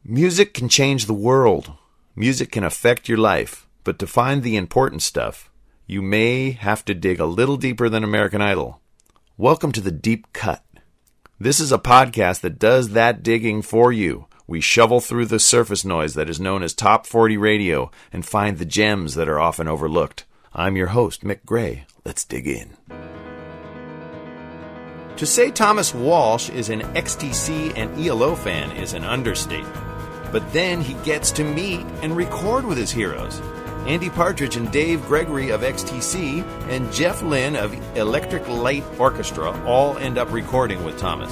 Music can change the world. Music can affect your life. But to find the important stuff, you may have to dig a little deeper than American Idol. Welcome to The Deep Cut. This is a podcast that does that digging for you. We shovel through the surface noise that is known as Top 40 Radio and find the gems that are often overlooked. I'm your host, Mick Gray. Let's dig in. To say Thomas Walsh is an XTC and ELO fan is an understatement. But then he gets to meet and record with his heroes. Andy Partridge and Dave Gregory of XTC and Jeff Lynne of Electric Light Orchestra all end up recording with Thomas.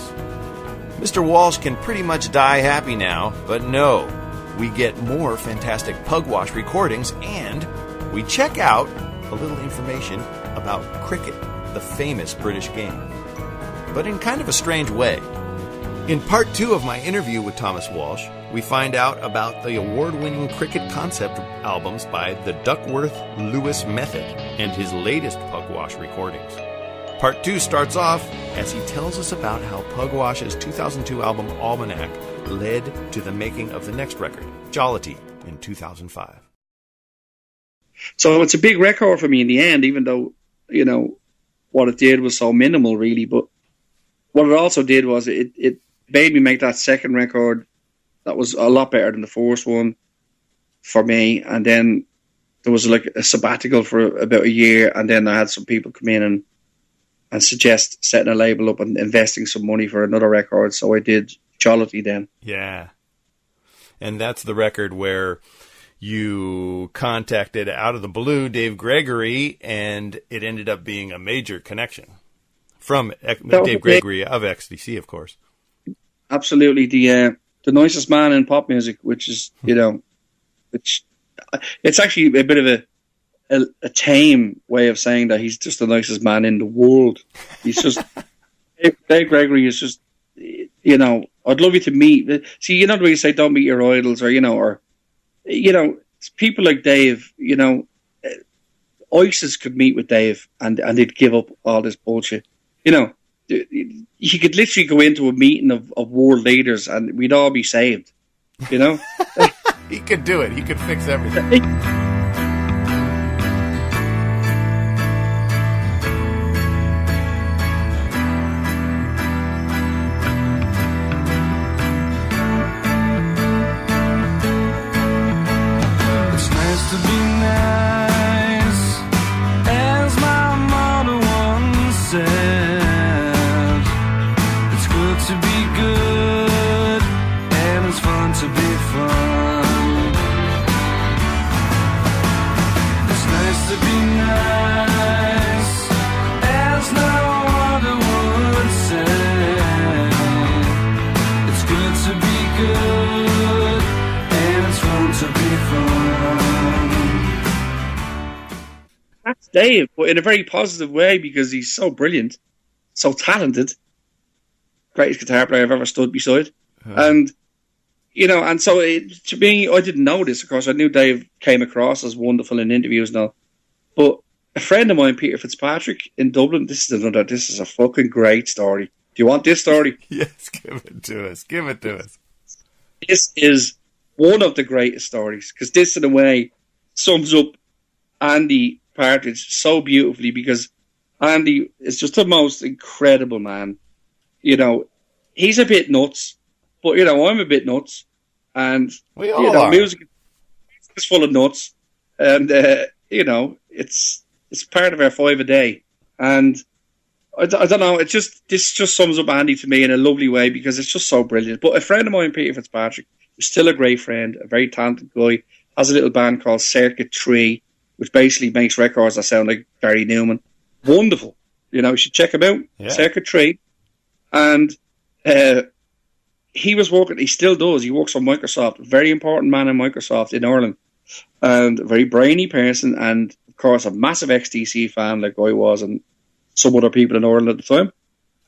Mr. Walsh can pretty much die happy now, but no. We get more fantastic pugwash recordings and we check out a little information about cricket, the famous British game. But in kind of a strange way. In part 2 of my interview with Thomas Walsh, we find out about the award-winning cricket concept albums by the Duckworth-Lewis Method and his latest pugwash recordings. Part 2 starts off as he tells us about how Pugwash's 2002 album Almanac led to the making of the next record, Jollity, in 2005. So it's a big record for me in the end, even though, you know, what it did was so minimal, really. But what it also did was it made me make that second record that was a lot better than the first one for me. And then there was like a sabbatical for about a year, and then I had some people come in and suggest setting a label up and investing some money for another record. So I did Jollity then. Yeah. And that's the record where you contacted out of the blue Dave Gregory, and it ended up being a major connection from Dave Gregory of XTC, of course. Absolutely. The nicest man in pop music, which is, you know, it's actually a bit of a tame way of saying that he's just the nicest man in the world. He's just, Dave Gregory is just, you know, I'd love you to meet. See, you know the way you say don't meet your idols, or, you know, people like Dave, you know, ISIS could meet with Dave and they'd give up all this bullshit. You know, he could literally go into a meeting of world leaders and we'd all be saved, you know? He could do it. He could fix everything. Dave, but in a very positive way, because he's so brilliant, so talented, greatest guitar player I've ever stood beside. And, you know, and so to me, I didn't know this, of course. I knew Dave came across as wonderful in interviews and all. But a friend of mine, Peter Fitzpatrick in Dublin, this is a fucking great story. Do you want this story? Yes, give it to us. Give it to us. This is one of the greatest stories, because this, in a way, sums up Andy Partridge so beautifully, because Andy is just the most incredible man. You know, he's a bit nuts, but, you know, I'm a bit nuts, and we all are. Music is full of nuts, and you know, it's part of our 5 a day, and I don't know, this just sums up Andy to me in a lovely way, because it's just so brilliant. But a friend of mine, Peter Fitzpatrick, who's still a great friend, a very talented guy, has a little band called Circuit 3, which basically makes records that sound like Gary Newman. Wonderful. You know, you should check him out. Yeah. Circuit 3. And he was working, he still does, he works for Microsoft, a very important man in Microsoft in Ireland, and a very brainy person, and of course a massive XTC fan like I was, and some other people in Ireland at the time.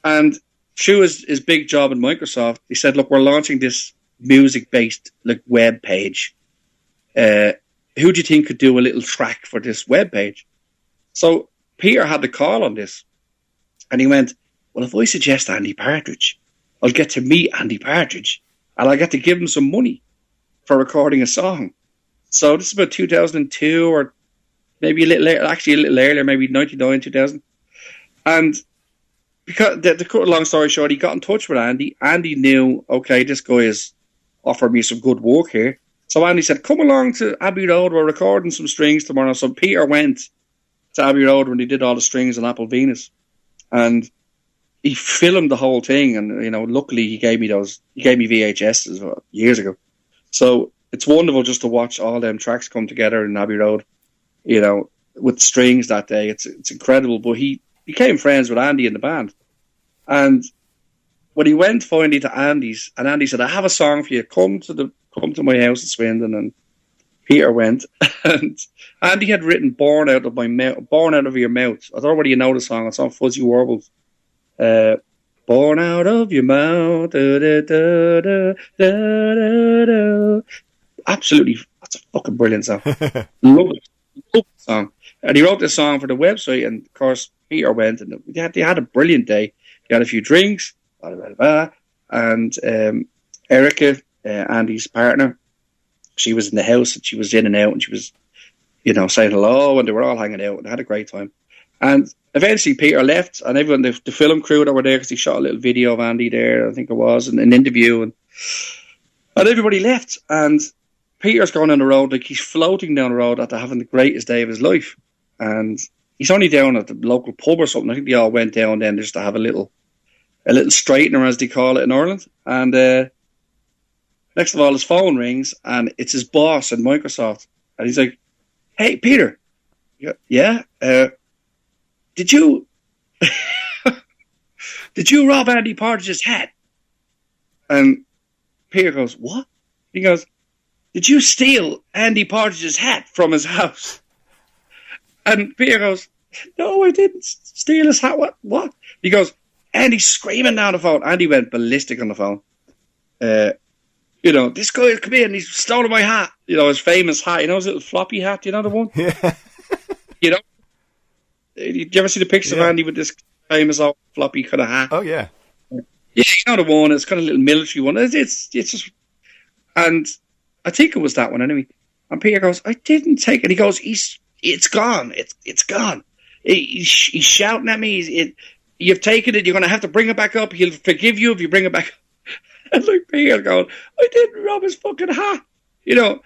And through his big job in Microsoft, he said, look, we're launching this music-based like web page. Who do you think could do a little track for this web page? So Peter had the call on this, and he went, well, if I suggest Andy Partridge, I'll get to meet Andy Partridge, and I'll get to give him some money. for recording a song. So this is about 2002 or maybe a little later, actually a little earlier, maybe 99, 2000. And because the cut a long story short, he got in touch with Andy. Andy knew, okay, this guy has offered me some good work here. So Andy said, come along to Abbey Road, we're recording some strings tomorrow. So Peter went to Abbey Road when he did all the strings on Apple Venus. And he filmed the whole thing. And, you know, luckily he gave me VHSs years ago. So it's wonderful just to watch all them tracks come together in Abbey Road, you know, with strings that day. It's incredible. But he became friends with Andy in the band. And when he went finally to Andy's, and Andy said, I have a song for you. Come to my house in Swindon. And Peter went. And Andy had written Born Out of Your Mouth. I don't know whether you know the song. It's on Fuzzy Warbles. Born out of your mouth. Da, da, da, da, da, da. Absolutely, that's a fucking brilliant song. Love it. Love the song. And he wrote this song for the website, and of course Peter went, and they had a brilliant day. He had a few drinks, blah, blah, blah, and Erica, Andy's partner, she was in the house, and she was in and out, and she was, you know, saying hello, and they were all hanging out, and they had a great time. And eventually Peter left, and everyone, the film crew that were there, because he shot a little video of Andy there, I think it was, and an interview, and everybody left, and Peter's going down the road, like he's floating down the road after having the greatest day of his life. And he's only down at the local pub or something. I think they all went down then just to have a little straightener, as they call it in Ireland. And next of all, his phone rings, and it's his boss at Microsoft. And he's like, hey, Peter. Yeah? Did you rob Andy Partridge's hat? And Peter goes, what? He goes, did you steal Andy Partridge's hat from his house? And Peter goes, no, I didn't steal his hat. What? He goes, Andy's screaming down the phone. Andy went ballistic on the phone. You know, this guy has come in, he's stolen my hat. You know, his famous hat. You know his little floppy hat? You know the one? Yeah. You know? Did you ever see the picture of Andy with this famous old floppy kind of hat? Oh, yeah. Yeah, you know the one. It's kind of a little military one. It's just... And I think it was that one anyway. And Peter goes, I didn't take it. He goes, it's gone. It's gone. He's shouting at me. You've taken it. You're going to have to bring it back up. He'll forgive you if you bring it back up. And like Peter going, I didn't rob his fucking hat. You know,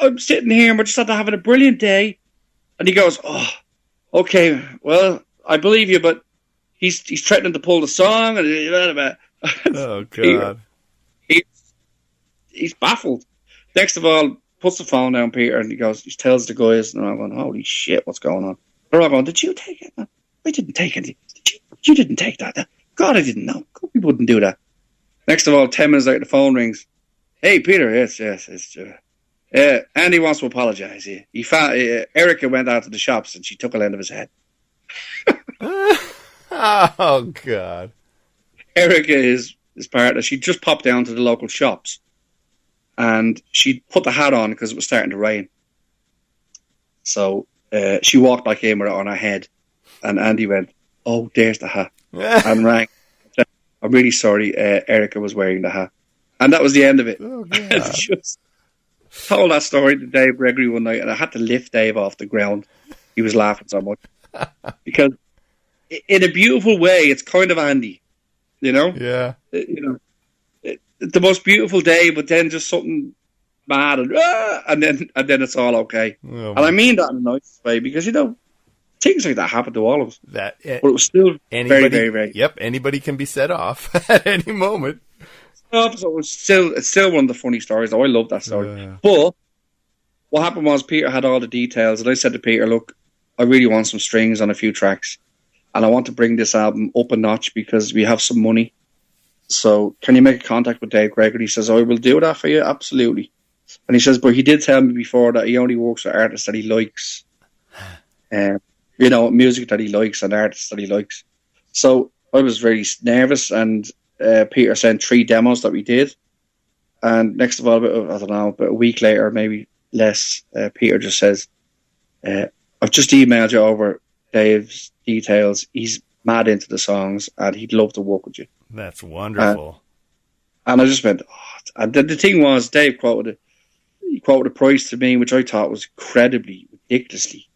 I'm sitting here and we're just having a brilliant day. And he goes, oh, okay, well, I believe you, but he's threatening to pull the song. And oh, God. He's baffled. Next of all, puts the phone down, Peter, and he tells the guys, and I'm going, holy shit, what's going on? They're all going, did you take it? No, I didn't take it. You didn't take that. God, I didn't know. God, we wouldn't do that. Next of all, 10 minutes later, the phone rings. Hey, Peter, yes. Andy wants to apologise. Erica went out to the shops and she took a end of his head. Oh, God. Erica is his partner. She just popped down to the local shops and she put the hat on because it was starting to rain. So she walked back in with it on her head and Andy went, oh, there's the hat. And rang. I'm really sorry, Erica was wearing the hat. And that was the end of it. Oh, God. I just told that story to Dave Gregory one night, and I had to lift Dave off the ground. He was laughing so much. Because in a beautiful way, it's kind of Andy, you know? Yeah. You know, the most beautiful day, but then just something bad, and then it's all okay. Oh, and I mean that in a nice way, because, you know, things like that happen to all of us. But it was still very, very, very... Yep, anybody can be set off at any moment. So it's still one of the funny stories, though. I love that story. But what happened was Peter had all the details, and I said to Peter, look, I really want some strings on a few tracks, and I want to bring this album up a notch because we have some money. So can you make contact with Dave Gregory? He says, I will do that for you, absolutely. And he says, but he did tell me before that he only works with artists that he likes. You know, music that he likes and artists that he likes. So I was very nervous, and Peter sent 3 demos that we did. And next of all, about a week later, maybe less, Peter just says, I've just emailed you over Dave's details. He's mad into the songs and he'd love to work with you. That's wonderful. And I just went, oh. And the thing was, Dave quoted it, he quoted a price to me, which I thought was incredibly, ridiculously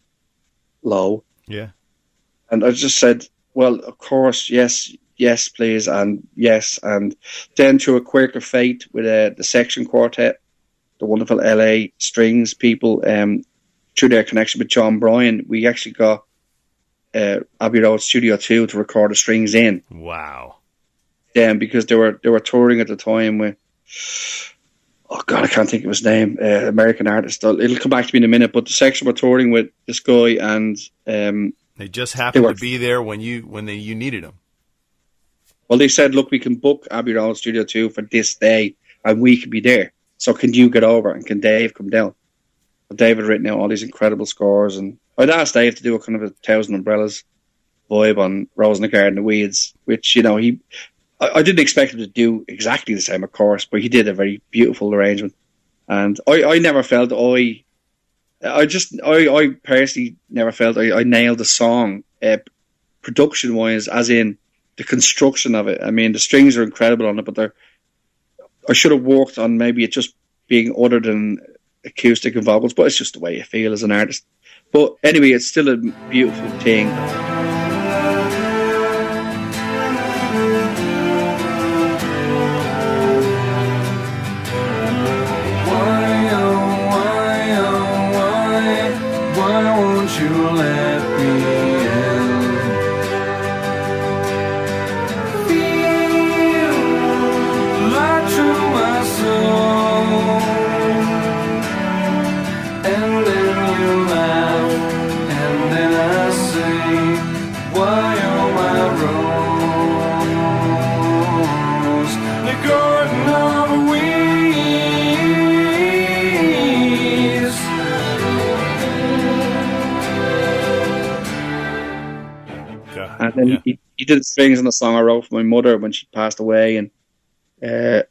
low. Yeah. And I just said, well, of course, yes, please, and yes. And then through a quirk of fate with the Section Quartet, the wonderful LA strings people, through their connection with John Bryan, we actually got Abbey Road Studio 2 to record the strings in. Wow. Because they were touring at the time with, oh God, I can't think of his name, American artist. It'll come back to me in a minute, but the Section were touring with this guy, and they just happened to be there when you needed them. Well, they said, look, we can book Abbey Road Studio 2 for this day, and we can be there. So can you get over, and can Dave come down? But Dave had written out all these incredible scores, and I'd asked Dave to do a kind of a Thousand Umbrellas vibe on Rose in the Garden of Weeds, which, I didn't expect him to do exactly the same, of course, but he did a very beautiful arrangement. And I never felt I personally never felt I nailed the song production-wise, as in the construction of it. I mean, the strings are incredible on it, but I should have worked on maybe it just being other than acoustic and vocals, but it's just the way you feel as an artist. But anyway, it's still a beautiful thing. And then he did strings on the song I wrote for my mother when she passed away, and that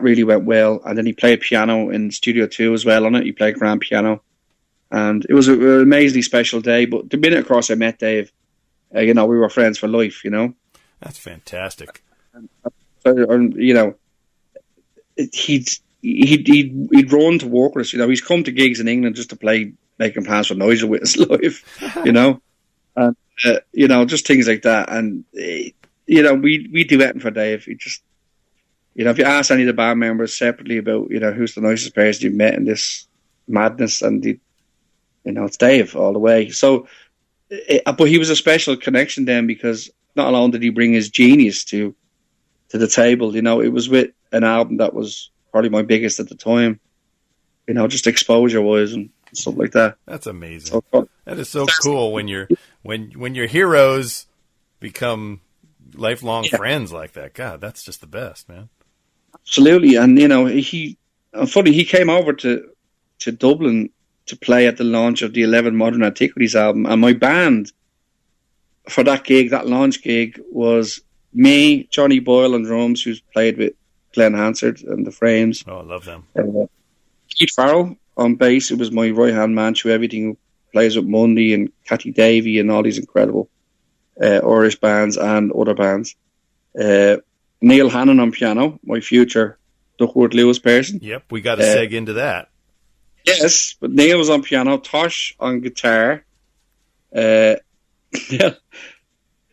really went well. And then he played piano in Studio 2 as well on it. He played grand piano. And it was an amazingly special day. But the minute, of course, I met Dave, we were friends for life, That's fantastic. He'd run to work with us. He's come to gigs in England just to play Making Plans for Noise with us live, And, just things like that. And, we do that for Dave. He just, if you ask any of the band members separately about, who's the nicest person you've met in this madness, and, it's Dave all the way. So, but he was a special connection then, because not alone did he bring his genius to the table, it was with an album that was probably my biggest at the time, just exposure-wise and stuff like that. That's amazing. That is so cool when your heroes become lifelong friends like that. God, that's just the best, man. Absolutely. And he came over to Dublin to play at the launch of the 11 Modern Antiquities album, and my band for that launch gig, was me, Johnny Boyle on drums, who's played with Glenn Hansard and the Frames. Oh, I love them. Keith Farrell on bass, who was my right-hand man through everything, who plays with Mundy and Cathy Davey and all these incredible Irish bands and other bands. Neil Hannon on piano, my future Duckworth Lewis person. Yep, we got to seg into that. Yes, but Neil was on piano, Tosh on guitar, Dave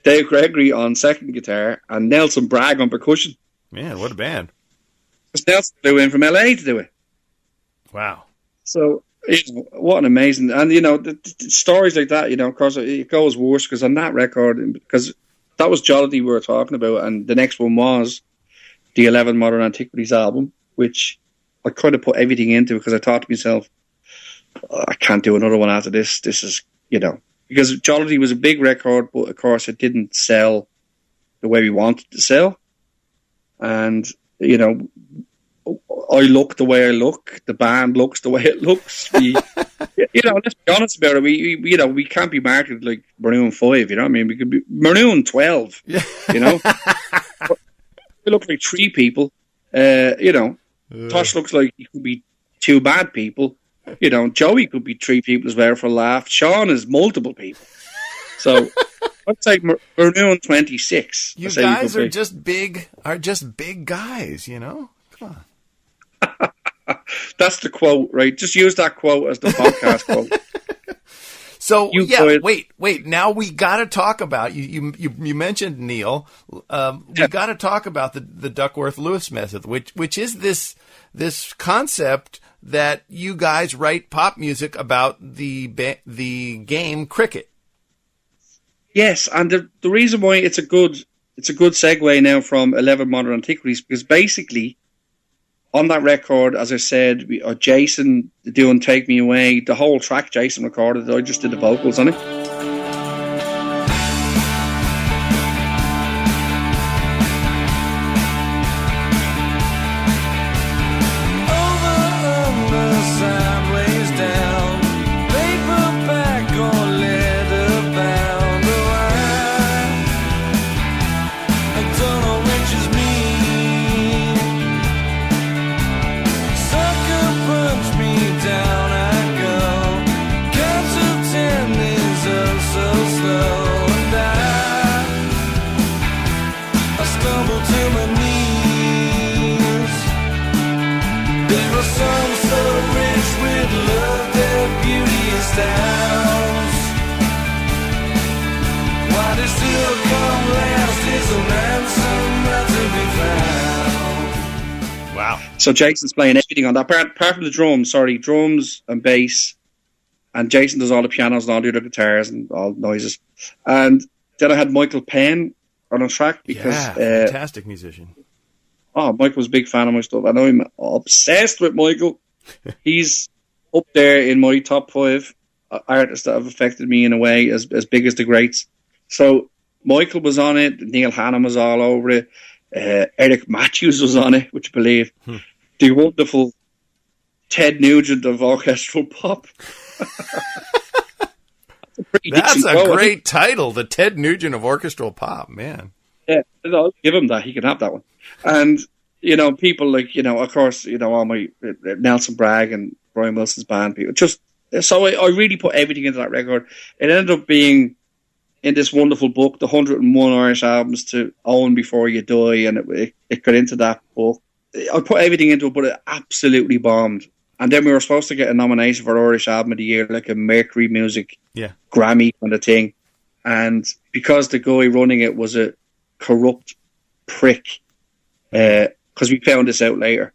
Gregory on second guitar, and Nelson Bragg on percussion. Man, what a band. Because Nelson flew in from LA to do it. Wow. So, what an amazing... And, the stories like that, of course, it goes worse, because on that record, because that was Jollity we were talking about, and the next one was the 11 Modern Antiquities album, which I kind of put everything into, because I thought to myself, I can't do another one after this. This is, because Jollity was a big record, but of course it didn't sell the way we wanted to sell. And, I look the way I look. The band looks the way it looks. Let's be honest about it. We can't be marketed like Maroon 5, we could be Maroon 12, We look like three people. Tosh looks like he could be two bad people. Joey could be three people as well for a laugh. Sean is multiple people. So I'd say Maroon 26. You guys are just big guys, Come on. That's the quote, right? Just use that quote as the podcast quote. So wait. Now we got to talk about you mentioned Neil. We got to talk about the Duckworth-Lewis method, which is this concept that you guys write pop music about the game cricket. Yes, and the reason why it's a good segue now from 11 Modern Antiquities, because basically on that record, as I said, Jason doing "Take Me Away," the whole track Jason recorded. I just did the vocals on it. Wow. So Jason's playing everything on that, apart from the drums and bass, and Jason does all the pianos and all the other guitars and all noises. And then I had Michael Penn on a track because fantastic musician. Oh, Michael was a big fan of my stuff. I know I'm obsessed with Michael. He's up there in my top 5 artists that have affected me in a way as big as the greats. So Michael was on it. Neil Hannon was all over it. Eric Matthews was on it, would you believe? The wonderful Ted Nugent of orchestral pop. That's a great title, the Ted Nugent of orchestral pop, man. Yeah, I'll give him that. He can have that one. And, people like, of course, all my Nelson Bragg and Brian Wilson's band people. So I really put everything into that record. It ended up being in this wonderful book, the 101 Irish albums to own before you die, and it got into that book. I put everything into it, but it absolutely bombed. And then we were supposed to get a nomination for Irish Album of the Year, like a Mercury Music Grammy kind of thing. And because the guy running it was a corrupt prick, because we found this out later,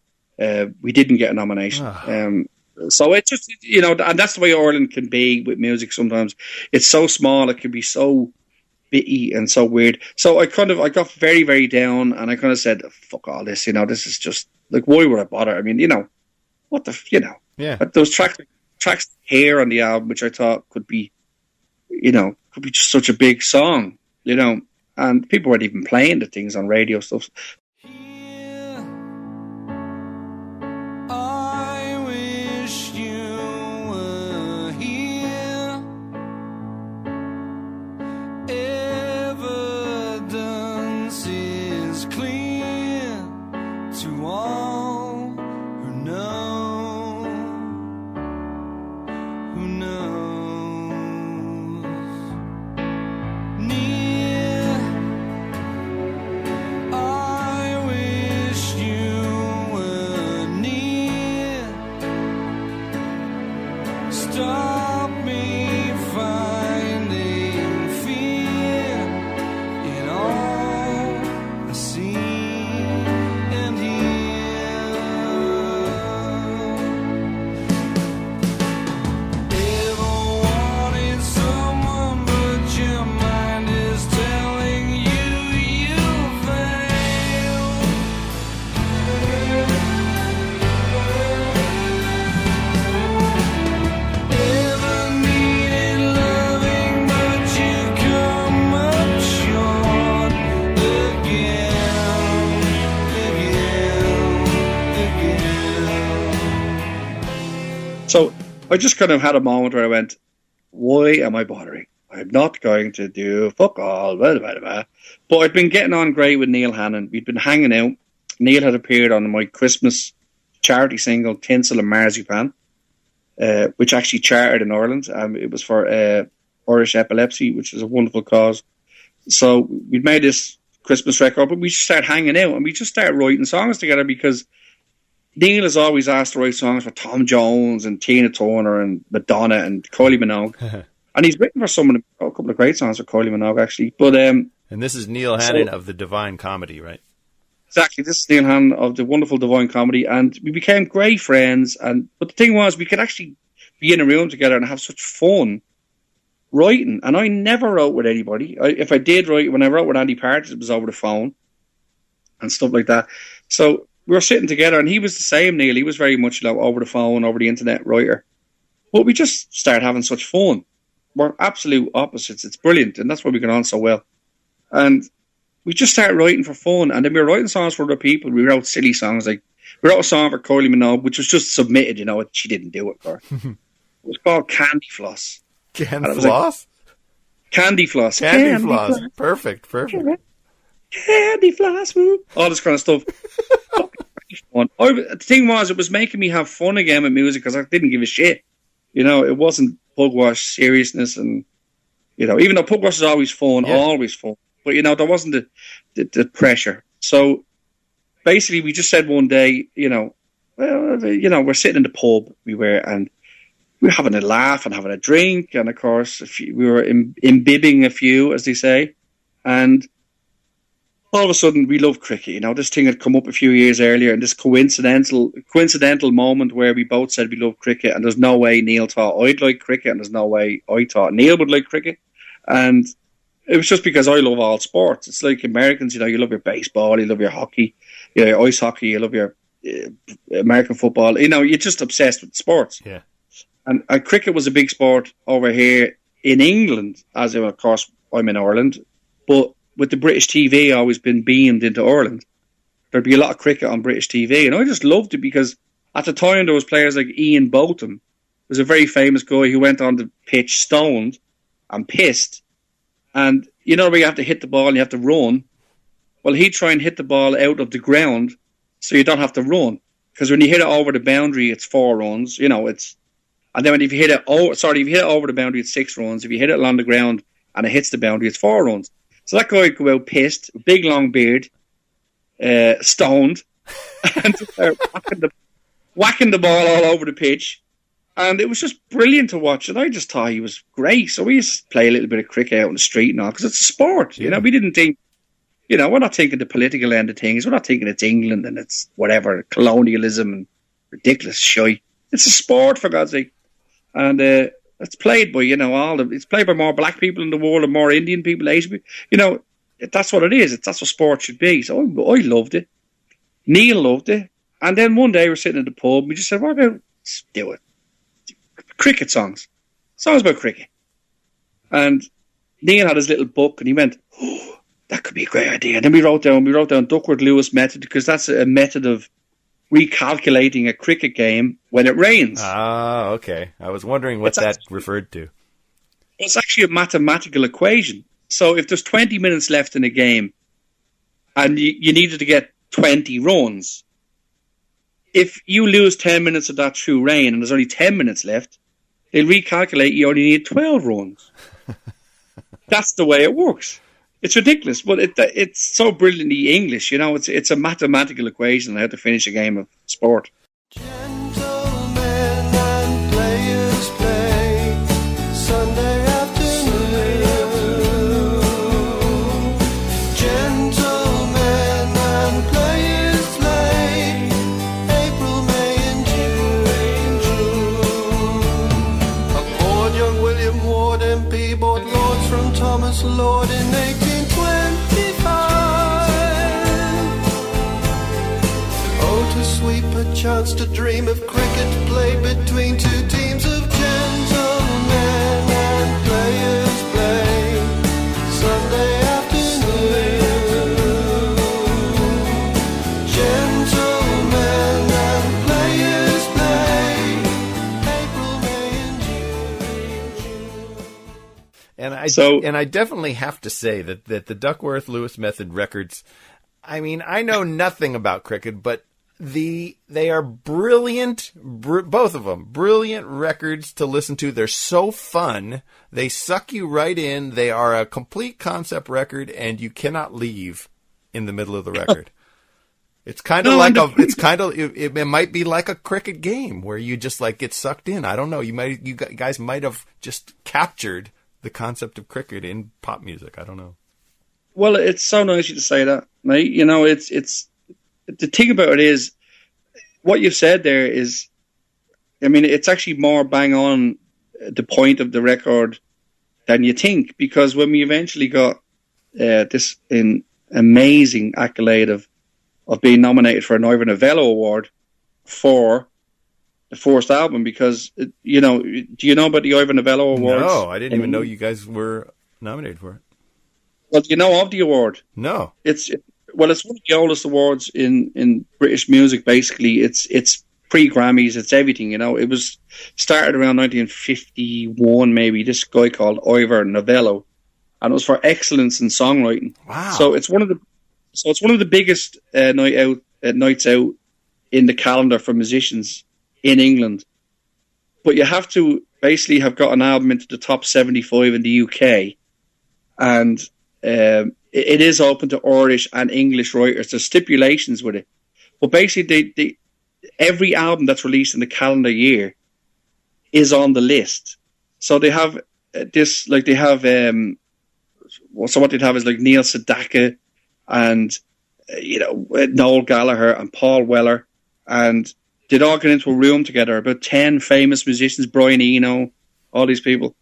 we didn't get a nomination. So it's just, and that's the way Ireland can be with music sometimes. It's so small, it can be so bitty and so weird. So I got very, very down, and I kind of said, fuck all this, this is just, like, why would I bother? I mean, what the, Yeah. But those tracks here on the album, which I thought could be just such a big song, and people weren't even playing the things on radio stuff. So I just kind of had a moment where I went, why am I bothering? I'm not going to do fuck all, blah, blah, blah. But I'd been getting on great with Neil Hannon. We'd been hanging out. Neil had appeared on my Christmas charity single, Tinsel and Marzipan, which actually charted in Ireland. It was for Irish epilepsy, which is a wonderful cause. So we'd made this Christmas record, but we just started hanging out and we just started writing songs together because Neil has always asked to write songs for Tom Jones and Tina Turner and Madonna and Kylie Minogue. And he's written for a couple of great songs for Kylie Minogue, actually. But and this is Neil Hannon of the Divine Comedy, right? Exactly. This is Neil Hannon of the wonderful Divine Comedy. And we became great friends. But the thing was, we could actually be in a room together and have such fun writing. And I never wrote with anybody. If I did write, when I wrote with Andy Partridge, it was over the phone and stuff like that. So we were sitting together, and he was the same, Neil. He was very much over the phone, over the internet writer. But we just started having such fun. We're absolute opposites. It's brilliant, and that's why we get on so well. And we just started writing for fun, and then we were writing songs for other people. We wrote silly songs, like we wrote a song for Kylie Minogue, which was just submitted, she didn't do it for. It was called Candy Floss. Candy Floss? Candy Floss. Candy Floss. Perfect. Candy Floss, woo. All this kind of stuff. Fun. The thing was, it was making me have fun again with music because I didn't give a shit. It wasn't pugwash seriousness, and even though pugwash is always fun, but there wasn't the pressure. So basically, we just said one day, we're sitting in the pub, and we were having a laugh and having a drink, and of course, we were imbibing a few, as they say, and all of a sudden, we love cricket. This thing had come up a few years earlier, and this coincidental moment where we both said we love cricket, and there's no way Neil thought I'd like cricket, and there's no way I thought Neil would like cricket. And it was just because I love all sports. It's like Americans, you love your baseball, you love your hockey, your ice hockey, you love your American football. You're just obsessed with sports. Yeah. And cricket was a big sport over here in England, as of course I'm in Ireland, but with the British TV always been beamed into Ireland, there'd be a lot of cricket on British TV, and I just loved it because at the time there was players like Ian Botham. There's a very famous guy who went on the pitch stoned and pissed, and where you have to hit the ball and you have to run. Well, he'd try and hit the ball out of the ground so you don't have to run, because when you hit it over the boundary, it's 4 runs. And then if you hit it over the boundary, it's 6 runs. If you hit it along the ground and it hits the boundary, it's 4 runs. So that guy would go out pissed, big long beard, stoned, and whacking the ball all over the pitch. And it was just brilliant to watch. And I just thought he was great. So we used to play a little bit of cricket out on the street and all, because it's a sport. Yeah. We didn't think, we're not thinking the political end of things. We're not thinking it's England and it's whatever, colonialism and ridiculous shite. It's a sport, for God's sake. And it's played by, it's played by more black people in the world and more Indian people, Asian people. That's what it is. That's what sport should be. So I loved it. Neil loved it. And then one day we're sitting in the pub and we just said, what about, let's do it. Cricket songs. Songs about cricket. And Neil had his little book and he went, oh, that could be a great idea. And then we wrote down Duckworth-Lewis method, because that's a method of recalculating a cricket game when it rains. Ah, okay. I was wondering what that referred to. It's actually a mathematical equation. So if there's 20 minutes left in a game and you needed to get 20 runs, if you lose 10 minutes of that through rain and there's only 10 minutes left, they'll recalculate you only need 12 runs. That's the way it works. It's ridiculous, but it's so brilliantly English. It's a mathematical equation how to finish a game of sport. Gentlemen and players play Sunday afternoon. Gentlemen and players play April, May and June. Aboard young William Ward MP bought Lords from Thomas Lord in 1825. Oh, to sweep a chance to dream of cricket play between two teams of gentlemen and players play Sunday afternoon. Gentlemen and players play April, May and June. And I definitely have to say that the Duckworth-Lewis method records, I mean, I know nothing about cricket, but they are brilliant, both of them, brilliant records to listen to. They're so fun. They suck you right in. They are a complete concept record, and you cannot leave in the middle of the record. It's kind of it might be like a cricket game where you just like get sucked in. I don't know. You guys might have just captured the concept of cricket in pop music. I don't know. Well, it's so nice of you to say that, mate. You know, it's the thing about it is what you've said there is, I mean, it's actually more bang on the point of the record than you think, because when we eventually got this amazing accolade of being nominated for an Ivor Novello Award for the first album, because do you know about the Ivor Novello Awards? No, I didn't even know you guys were nominated for it. Well, do you know of the award? No. It's one of the oldest awards in British music. Basically, it's pre-Grammys, it's everything. You know, it was started around 1951, maybe. This guy called Ivor Novello, and it was for excellence in songwriting. Wow! So it's one of the biggest nights out in the calendar for musicians in England. But you have to basically have got an album into the top 75 in the UK, and it is open to Irish and English writers. There's stipulations with it, but basically, every album that's released in the calendar year is on the list. So they have this, like they have, so what they'd have is like Neil Sedaka and Noel Gallagher and Paul Weller, and they'd all get into a room together. About 10 famous musicians, Brian Eno, all these people,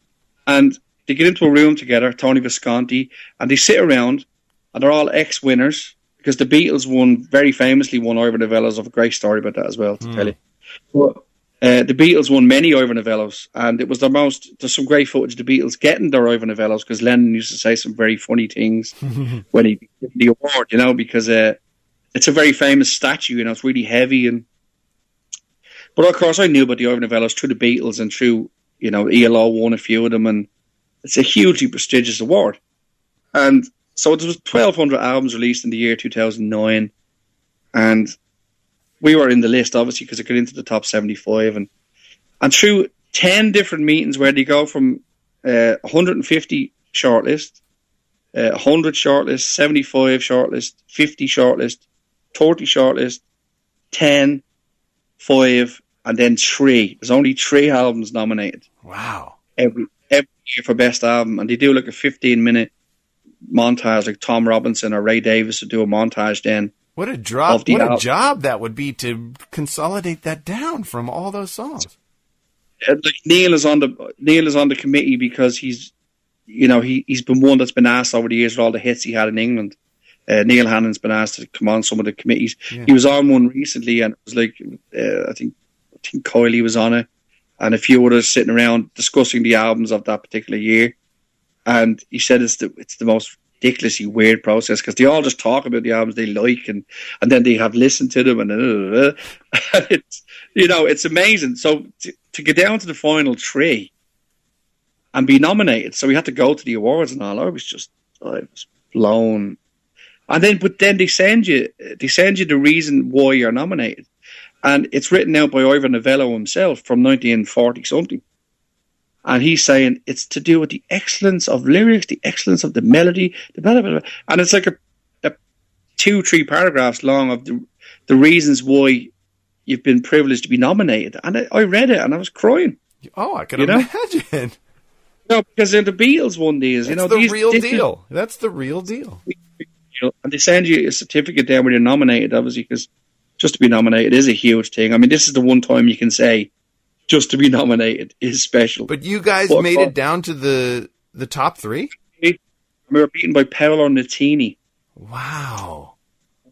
and they get into a room together, Tony Visconti, and they sit around, and they're all ex-winners, because the Beatles very famously won Ivor Novellos. I have a great story about that as well to tell you. But, the Beatles won many Ivor Novellos, and it was there's some great footage of the Beatles getting their Ivor Novellos, because Lennon used to say some very funny things when he gave the award, because it's a very famous statue, it's really heavy. But of course I knew about the Ivor Novellos through the Beatles and through, ELO won a few of them, and it's a hugely prestigious award. And so there was 1,200 albums released in the year 2009, and we were in the list, obviously, because it got into the top 75. And through 10 different meetings where they go from 150 shortlist, 100 shortlist, 75 shortlist, 50 shortlist, 30 shortlist, 10, 5, and then 3. There's only 3 albums nominated. Wow. Every year for best album, and they do like a 15-minute montage, like Tom Robinson or Ray Davies would do a montage then. What a job that would be to consolidate that down from all those songs. Like Neil is on the committee because he's been one that's been asked over the years with all the hits he had in England. Neil Hannon's been asked to come on some of the committees. Yeah. He was on one recently, and it was like I think Coyley was on it, and a few others sitting around discussing the albums of that particular year. And he said it's the most ridiculously weird process, because they all just talk about the albums they like, and then they have listened to them, and it's amazing. So to get down to the final 3 and be nominated, so we had to go to the awards and all. I was blown. But then they send you the reason why you're nominated, and it's written out by Ivor Novello himself from 1940 something. And he's saying it's to do with the excellence of lyrics, the excellence of the melody, the blah, blah, blah. And it's like a 2-3 paragraphs long of the reasons why you've been privileged to be nominated. And I read it and I was crying. Oh, I can imagine. No, because the Beatles won these. That's the real deal. That's the real deal. And they send you a certificate there when you're nominated, obviously, because just to be nominated is a huge thing. I mean, this is the one time you can say, just to be nominated is special. But you guys made it down to the top 3? We were beaten by Paolo Nutini. Wow.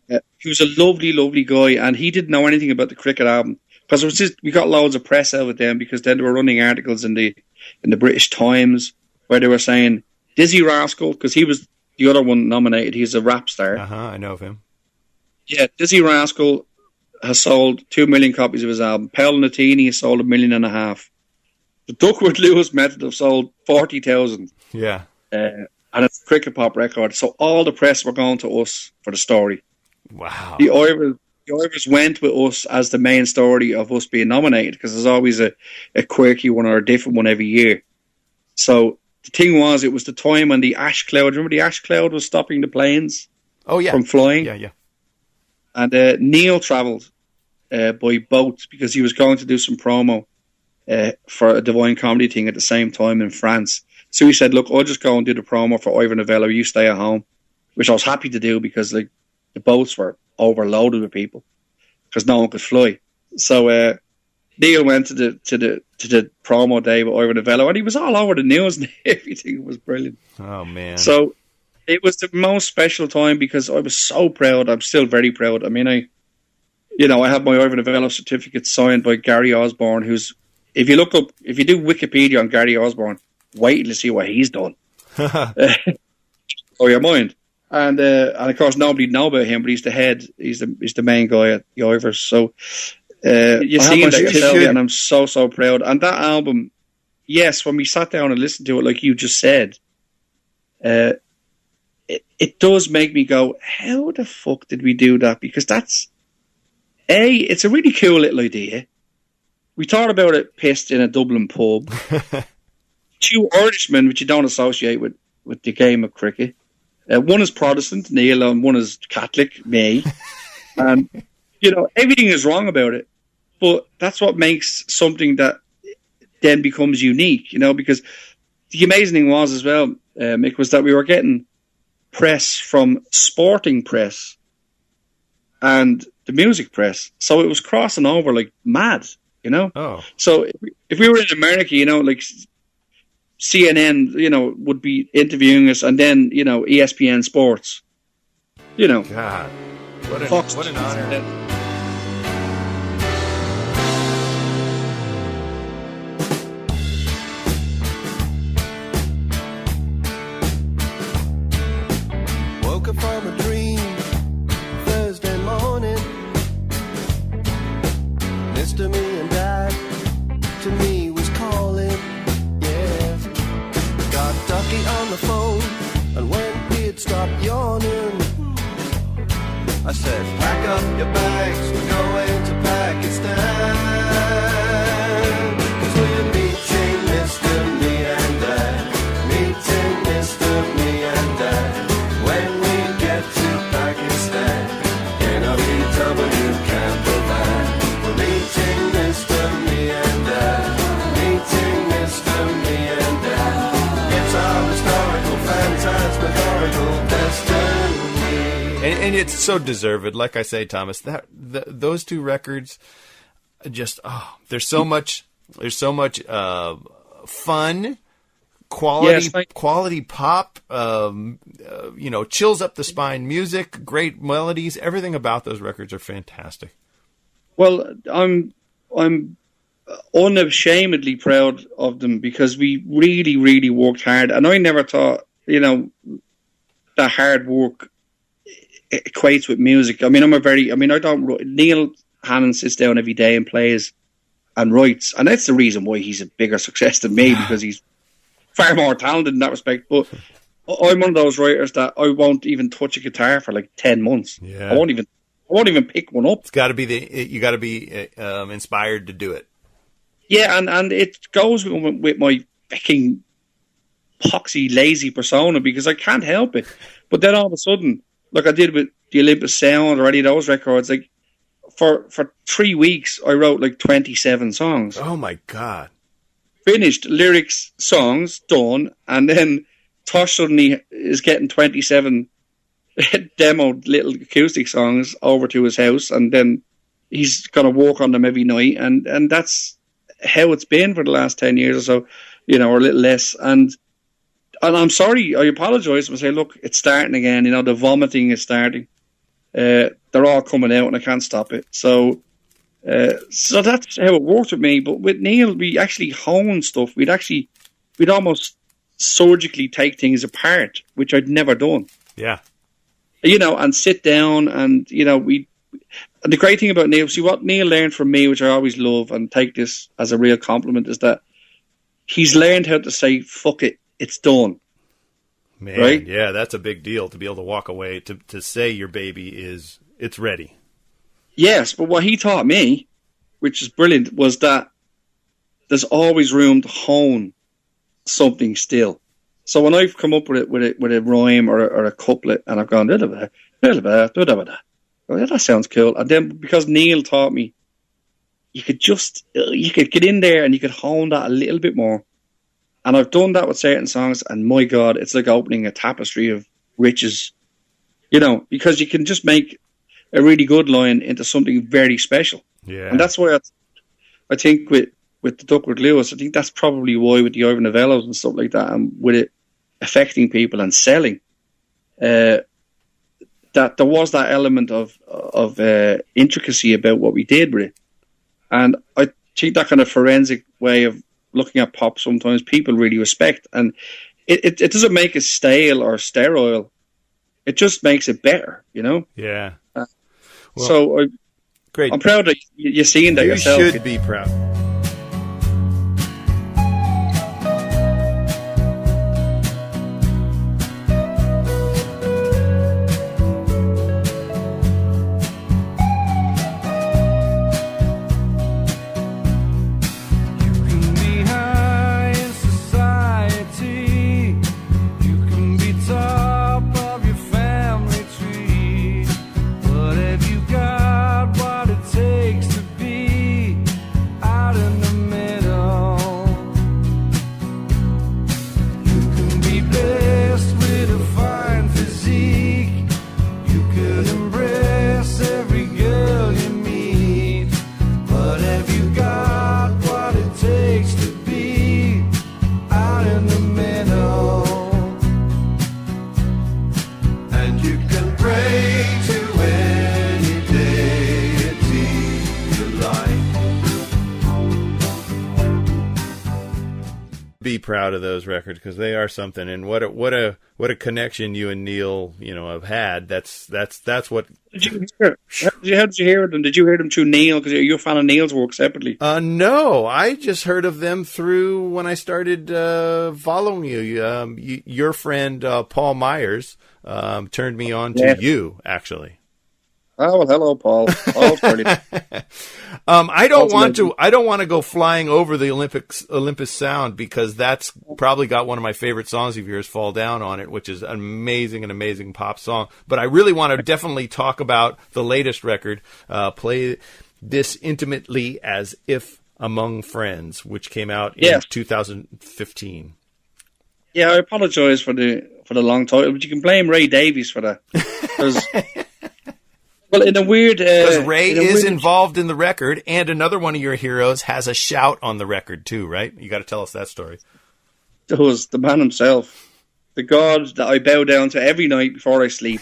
He was a lovely, lovely guy, and he didn't know anything about the cricket album, because we got loads of press out of them, because then they were running articles in the British Times where they were saying Dizzy Rascal, because he was the other one nominated. He's a rap star. I know of him. Yeah, Dizzy Rascal has sold 2 million copies of his album. Paolo Nutini has sold 1.5 million. The Duckworth Lewis Method have sold 40,000. Yeah. And it's a cricket pop record. So all the press were going to us for the story. Wow. The Ivors went with us as the main story of us being nominated, because there's always a quirky one or a different one every year. So the thing was, it was the time when the ash cloud, remember the ash cloud was stopping the planes from flying? Yeah. And Neil travelled by boat because he was going to do some promo for a Divine Comedy thing at the same time in France. So he said, look, I'll just go and do the promo for Ivor Novello, you stay at home, which I was happy to do because like the boats were overloaded with people because no one could fly. So Neil went to the promo day with Ivor Novello, and he was all over the news and everything. It was brilliant. Oh, man. So it was the most special time because I was so proud. I'm still very proud. I mean, I have my Ivor Novello certificate signed by Gary Osborne, who's, if you do Wikipedia on Gary Osborne, wait till you see what he's done. Oh, your mind. And of course, nobody know about him, but he's the head. He's the main guy at the Ivors. So you see that yourself, and I'm so proud. And that album, yes, when we sat down and listened to it, like you just said, it does make me go, how the fuck did we do that? Because it's a really cool little idea. We thought about it pissed in a Dublin pub. Two Irishmen, which you don't associate with the game of cricket. One is Protestant, Neil, and one is Catholic, me. And, everything is wrong about it. But that's what makes something that then becomes unique, because the amazing thing was as well, Mick, was that we were getting press from sporting press and the music press. So it was crossing over like mad, Oh. So if we were in America, like CNN, would be interviewing us, and then, ESPN Sports, God, what an honor. Woke up from a dream Thursday morning. Mr. Me and Dad to me was calling. Yeah. Got Ducky on the phone, and when he had stopped yawning, I said, pack up your bags, we're going to Pakistan. 'Cause we're meeting Mr. Me and Dad, meeting Mr. Me and Dad. When we get to Pakistan, NRBW can provide. We're meeting Mr. Me and Dad, meeting Mr. Me and Dad. It's our historical, phantasmagorical destiny. And it's so deserved. Like I say, Thomas, those two records, just there's so much fun. Quality pop, chills up the spine music, great melodies. Everything about those records are fantastic. Well, I'm unashamedly proud of them because we really, really worked hard, and I never thought, that hard work equates with music. I mean, Neil Hannon sits down every day and plays and writes, and that's the reason why he's a bigger success than me, because he's far more talented in that respect. But I'm one of those writers that I won't even touch a guitar for like 10 months. Yeah. I won't even pick one up. It's got to be you got to be inspired to do it. Yeah, and it goes with my fucking poxy, lazy persona because I can't help it. But then all of a sudden, like I did with the Olympus Sound or any of those records, like for 3 weeks I wrote like 27 songs. Oh my God. Finished, lyrics, songs, done, and then Tosh suddenly is getting 27 demoed little acoustic songs over to his house, and then he's going to work on them every night, and that's how it's been for the last 10 years or so, or a little less. And I'm sorry, I apologise. I say, look, it's starting again. The vomiting is starting. They're all coming out, and I can't stop it. So that's how it worked with me. But with Neil, we actually honed stuff. We'd almost surgically take things apart, which I'd never done. Yeah. And sit down and, and the great thing about Neil, see what Neil learned from me, which I always love and take this as a real compliment, is that he's learned how to say, fuck it, it's done. Man, right? Yeah, that's a big deal to be able to walk away, to say your baby it's ready. Yes, but what he taught me, which is brilliant, was that there's always room to hone something still. So when I've come up with a rhyme or a couplet, and I've gone, Oh, yeah, that sounds cool. And then because Neil taught me, you could get in there and you could hone that a little bit more. And I've done that with certain songs, and my God, it's like opening a tapestry of riches, because you can just make a really good line into something very special. Yeah. And that's why I think with the Duckworth Lewis, I think that's probably why with the Ivor Novellos and stuff like that, and with it affecting people and selling, that there was that element of intricacy about what we did with it. And I think that kind of forensic way of looking at pop sometimes people really respect, and it doesn't make it stale or sterile. It just makes it better, Yeah. So Great. I'm proud of you seeing that yourself. You should be proud. Be proud of those records because they are something, and what a connection you and Neil have had. That's what. How did you hear them? Did you hear them through Neil? Because you're a fan of Neil's work separately. No, I just heard of them through when I started following you. Your friend Paul Myers turned me on to you, actually. Oh, well, hello, Paul. Paul's brilliant. I don't want to go flying over the Olympus Sound because that's probably got one of my favorite songs of yours, Fall Down, on it, which is an amazing pop song. But I really want to definitely talk about the latest record, Play This Intimately as If Among Friends, which came out in 2015. Yeah, I apologize for the long title, but you can blame Ray Davies for that. Well, in a weird... Because Ray is involved in the record, and another one of your heroes has a shout on the record, too, right? You got to tell us that story. Does the man himself. The god that I bow down to every night before I sleep.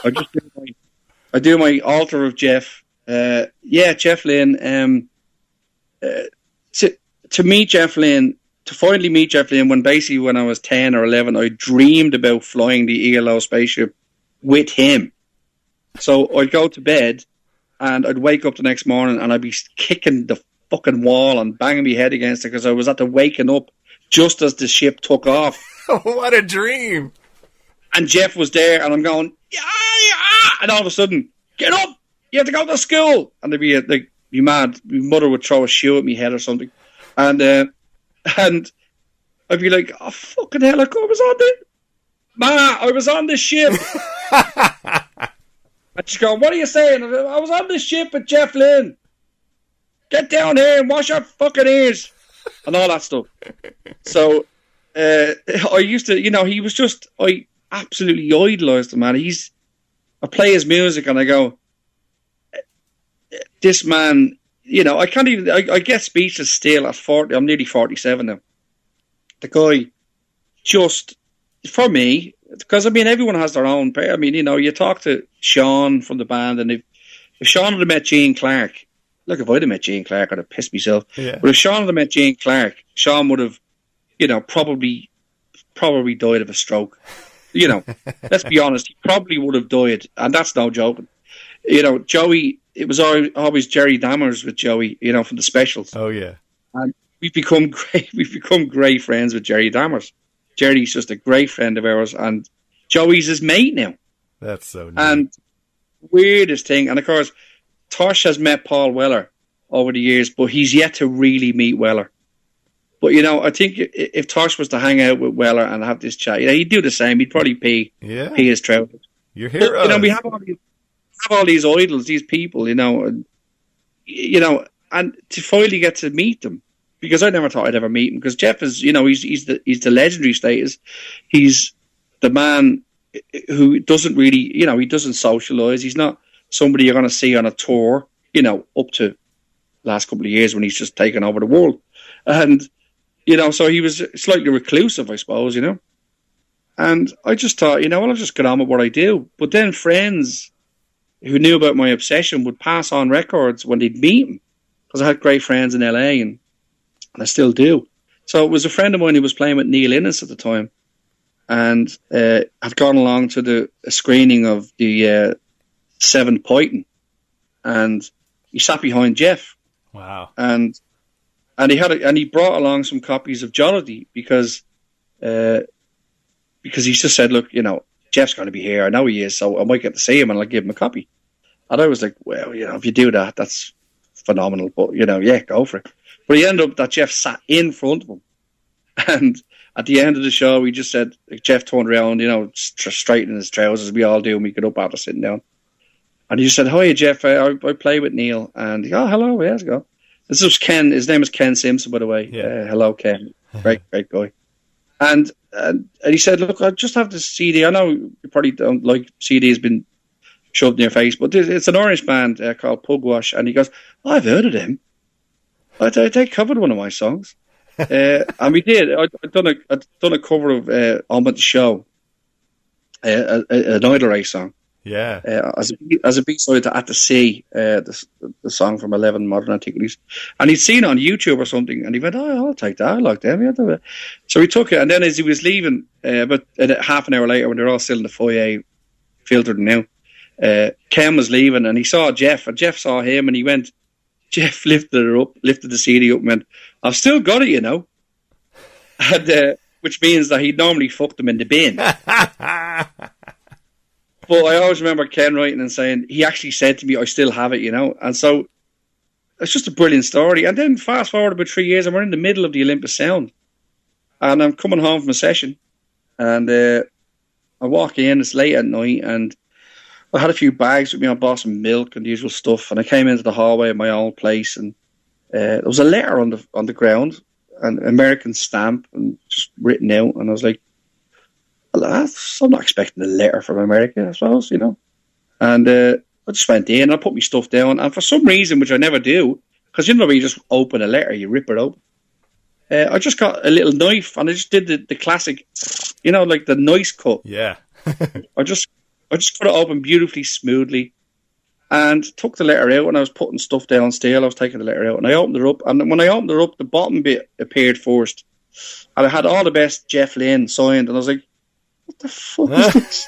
I do my altar of Jeff. Jeff Lynne. To meet Jeff Lynne, to finally meet Jeff Lynne, when I was 10 or 11, I dreamed about flying the ELO spaceship with him. So I'd go to bed and I'd wake up the next morning and I'd be kicking the fucking wall and banging my head against it because I was at the waking up just as the ship took off. What a dream. And Jeff was there and I'm going, yeah. And all of a sudden, get up, you have to go to school. And they'd be mad. My mother would throw a shoe at my head or something. And I'd be like, oh, fucking hell, I was on the ship. And she's going, what are you saying? I was on the ship with Jeff Lynne. Get down here and wash your fucking ears. And all that stuff. So, I used to, he was just, I absolutely idolised him, man. I play his music and I go, this man, I can't even, I get speechless still at 40. I'm nearly 47 now. The guy just, for me, because, everyone has their own. You talk to Sean from the band, and if Sean had met Gene Clark, look, if I'd have met Gene Clark, I'd have pissed myself. Yeah. But if Sean had met Gene Clark, Sean would have, probably died of a stroke. Let's be honest, he probably would have died, and that's no joking. Joey, it was always Jerry Dammers with Joey, from the Specials. Oh, yeah. And we've become great friends with Jerry Dammers. Jerry's just a great friend of ours, and Joey's his mate now. That's so neat. And weirdest thing, and of course, Tosh has met Paul Weller over the years, but he's yet to really meet Weller. But, I think if Tosh was to hang out with Weller and have this chat, he'd do the same. He'd probably pee his trousers. You're here. We have all these have all these idols, these people, and to finally get to meet them, because I never thought I'd ever meet him. Because Jeff is, he's the legendary status. He's the man who doesn't really, he doesn't socialise. He's not somebody you're going to see on a tour, up to last couple of years when he's just taken over the world. And, so he was slightly reclusive, I suppose, And I just thought, I'll just get on with what I do. But then friends who knew about my obsession would pass on records when they'd meet him, because I had great friends in LA, and I still do. So it was a friend of mine who was playing with Neil Innes at the time, and had gone along to a screening of the Seventh Python, and he sat behind Jeff. Wow! And he brought along some copies of Jollity because he just said, look, Jeff's going to be here. I know he is, so I might get to see him and I'll give him a copy. And I was like, well, if you do that, that's phenomenal. But, yeah, go for it. But he ended up that Jeff sat in front of him. And at the end of the show, he just said, Jeff turned around, straight in his trousers. We all do when we get up after sitting down. And he just said, hi, Jeff, I play with Neil. And he, oh, hello, yes, go. This was Ken. His name is Ken Simpson, by the way. Yeah. Hello, Ken. Great guy. And he said, look, I just have this CD. I know you probably don't like CDs been shoved in your face, but it's an Irish band called Pugwash. And he goes, oh, I've heard of them. They covered one of my songs. And we did. I'd done a cover of On With The Show, an Idle Race song. Yeah. As a B-side to At the Sea, the song from 11 Modern Antiquities. And he'd seen it on YouTube or something, and he went, oh, I'll take that. I like them. Yeah, so he took it, and then as he was leaving, about half an hour later, when they're all still in the foyer, filtered now, Ken was leaving, and he saw Jeff, and Jeff saw him, and he went, Jeff lifted the CD up and went, I've still got it, and, which means that he'd normally fucked them in the bin. But I always remember Ken writing and saying, he actually said to me, I still have it, And so it's just a brilliant story. And then fast forward about 3 years, and we're in the middle of the Olympus Sound. And I'm coming home from a session. And I walk in, it's late at night, and I had a few bags with me. I bought some milk and the usual stuff. And I came into the hallway of my old place, and there was a letter on the ground, an American stamp, and just written out. And I was like, I'm not expecting a letter from America, I suppose, And I just went in and I put my stuff down. And for some reason, which I never do, because when you just open a letter, you rip it open. I just got a little knife and I just did the classic, like the nice cut. Yeah. I just cut it open beautifully, smoothly, and took the letter out. And I was putting stuff down still. I was taking the letter out, and I opened it up. And when I opened it up, the bottom bit appeared first. And I had all the best Jeff Lynne signed. And I was like, what the fuck is this?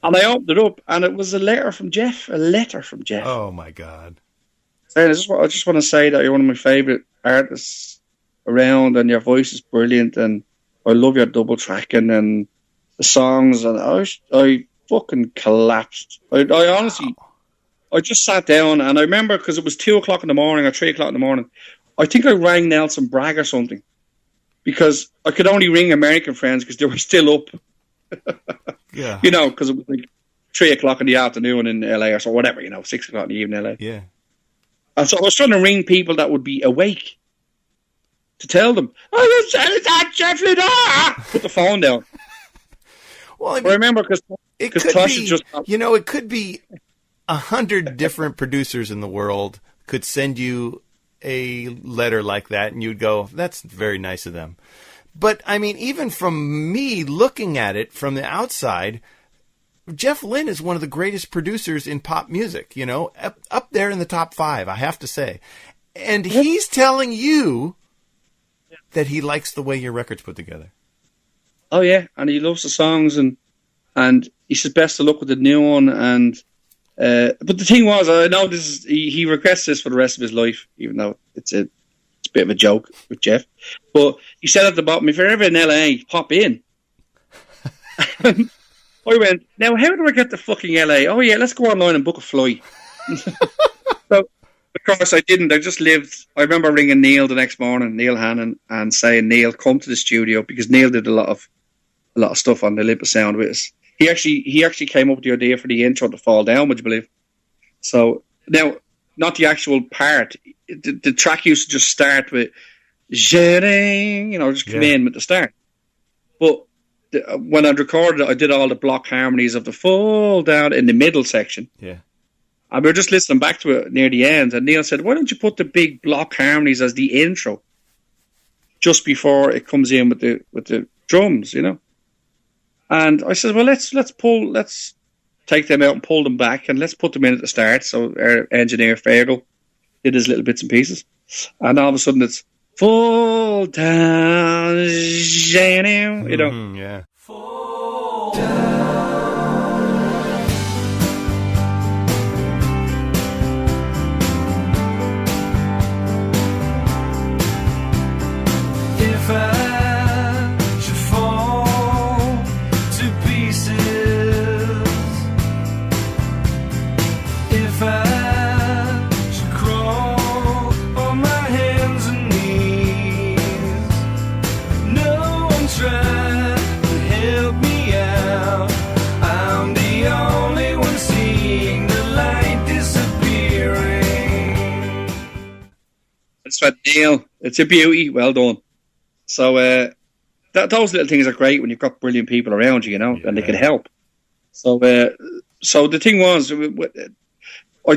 And I opened it up, and it was a letter from Jeff. Oh, my God. And I just want to say that you're one of my favourite artists around, and your voice is brilliant, and I love your double tracking and the songs, and I fucking collapsed. I honestly, I just sat down, and I remember, because it was 2 o'clock in the morning or 3 o'clock in the morning, I think I rang Nelson Bragg or something, because I could only ring American friends because they were still up. Yeah. Because it was like 3 o'clock in the afternoon in LA or so, whatever, 6 o'clock in the evening in LA. Yeah. And so I was trying to ring people that would be awake to tell them, oh, that Jeffrey, put the phone down. Well, I remember because Tasha just... it could be 100 different producers in the world could send you a letter like that, and you'd go, that's very nice of them. But, even from me looking at it from the outside, Jeff Lynne is one of the greatest producers in pop music, up there in the top 5, I have to say. And he's telling you that he likes the way your record's put together. Oh, yeah, and he loves the songs, and he says best of luck with the new one, and... but the thing was, I know this is he regrets this for the rest of his life, even though it's a bit of a joke with Jeff. But he said at the bottom, if you're ever in LA, pop in. I went, now how do I get to fucking LA? Oh yeah, let's go online and book a flight. So of course I didn't. I just lived. I remember ringing Neil the next morning, Neil Hannon, and saying, Neil, come to the studio, because Neil did a lot of stuff on the Olympus Sound with us. he actually came up with the idea for the intro to Fall Down, would you believe? So now, not the actual part. The track used to just start with just come in with the start. But when I'd recorded it, I did all the block harmonies of the Fall Down in the middle section. Yeah. And we were just listening back to it near the end, and Neil said, "Why don't you put the big block harmonies as the intro, just before it comes in with the drums, And I said, "Well, let's take them out and pull them back, and let's put them in at the start." So our engineer Fergal did his little bits and pieces, and all of a sudden it's Fall Down, Yeah. Fall down. If I should fall to pieces, if I should crawl on my hands and knees, no one tried to help me out. I'm the only one seeing the light disappearing. That's right, Neil. It's a beauty. Well done. So those little things are great when you've got brilliant people around you, and they can help. So the thing was, I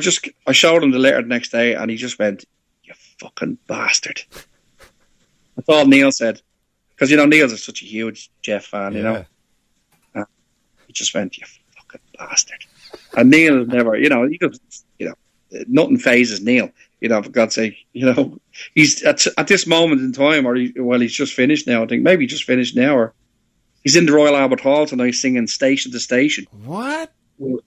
showed him the letter the next day, and he just went, "You fucking bastard." That's all Neil said, because Neil's such a huge Jeff fan, He just went, "You fucking bastard," and Neil never, he doesn't, nothing phases Neil. For God's sake, he's at this moment in time, he's just finished now. I think maybe just finished now, or he's in the Royal Albert Hall tonight singing "Station to Station." What? With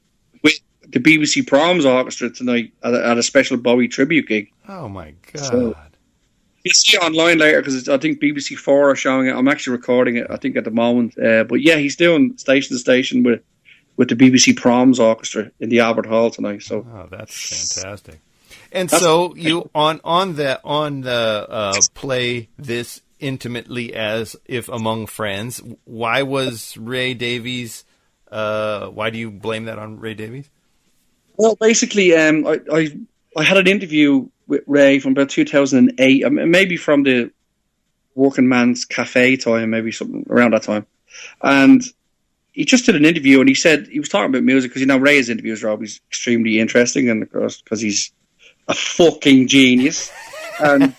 the BBC Proms Orchestra tonight at a special Bowie tribute gig. Oh my God! So, you'll see it online later because I think BBC 4 are showing it. I'm actually recording it, I think, at the moment. But yeah, he's doing "Station to Station" with the BBC Proms Orchestra in the Albert Hall tonight. So, that's fantastic. And so you on the play this intimately as if among friends. Why was Ray Davies? Why do you blame that on Ray Davies? Well, basically, I had an interview with Ray from about 2008, maybe from the Working Man's Cafe time, maybe something around that time, and he just did an interview and he said he was talking about music because Ray's interviews are always extremely interesting, and of course because he's a fucking genius, and